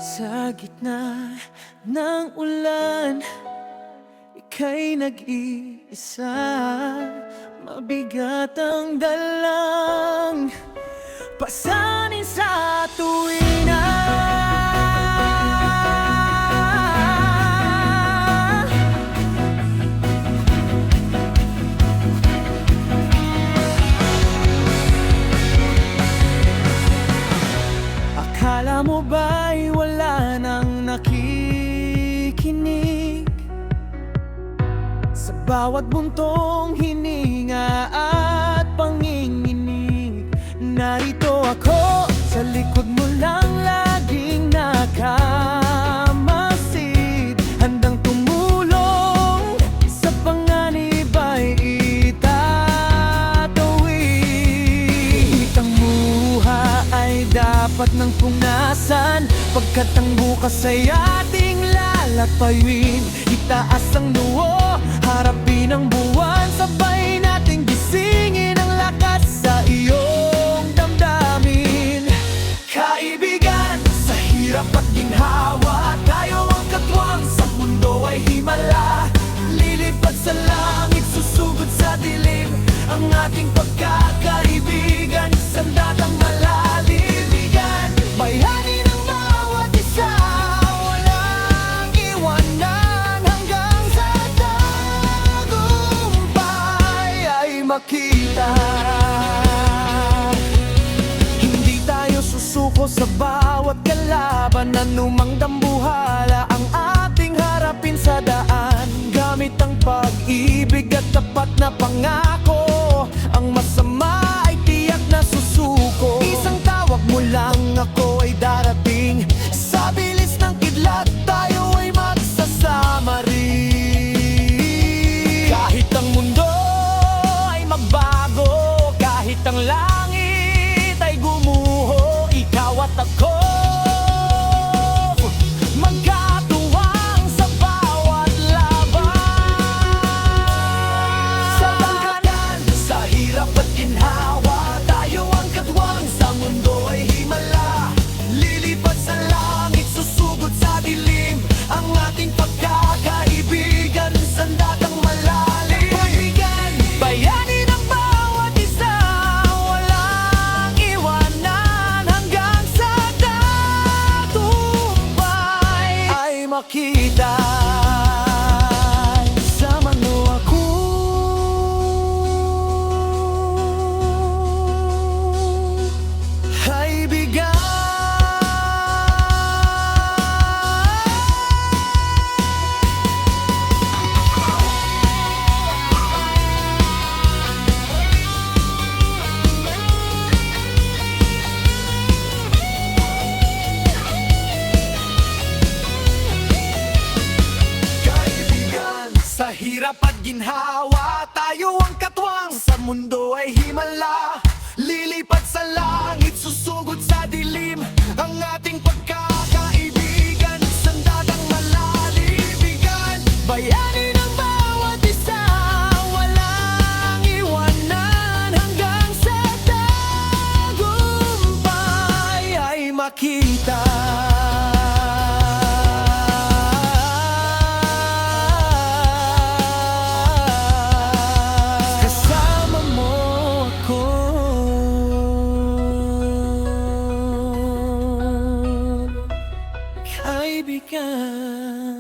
Sa gitna ng ulan, ika'y nag-iisa. Mabigat ang dalang pasanin sa tuwina. Akala mo ba'y wala nang nakikinig sa bawat buntong hininga at panginginig? Narito ako, sa likod mo lang laging nakamasid, handang tumulong sa panganib ay itatawid. Ang muha ay dapat ng punasan, pagkat ang bukas ay ating lalapayuin. Itaas ang noo, harapin ang buwan, sabay nating gisingin ang lakas sa iyong damdamin. Kaibigan, sa hirap at ginhawa, tayo ang katwang, sa mundo ay himala. Lilipad sa langit, susugod sa dilim, ang ating pagkakaibigan, sandatang malalim. Bayani ng bawat isa, walang iwanan, hanggang sa tagumpay ay makita. Hindi tayo susuko sa bawat kalaban, anumang dambuhala ang ating harapin sa daan. Gamit ang pag-ibig at tapat na pangako, ang masama ay tiyak na susuko. Isang tawag mo lang, ako ay darating. Sa bilis ng kidlat, tayo ay magsasama rin. Kahit ang mundo ay magbago, kahit ang langit ay gumuho, ikaw at ako magkatuwang sa bawat laban. Sa bangkanan, sa hirap at ginhawa, tayo ang katwang, sa mundo ay himala. Lilipad sa langit, susugod sa dilim, ang ating pagkakaibigan, sandatang malalim. Kaibigan, bayani ng bawat isa, walang iwanan, hanggang sa tagumpay ay makita. Sama mo ako, kaibigan. Kaibigan, sa hirap at ginhawa, tayo ang katwang, sa mundo ay himala. Lilipad sa langit, susugod sa dilim, ang ating pagkakaibigan, sandatang malalibigan. Bayani ng bawat isa, walang iwanan, hanggang sa tagumpay ay makita. Kasama mo ako, kaibigan.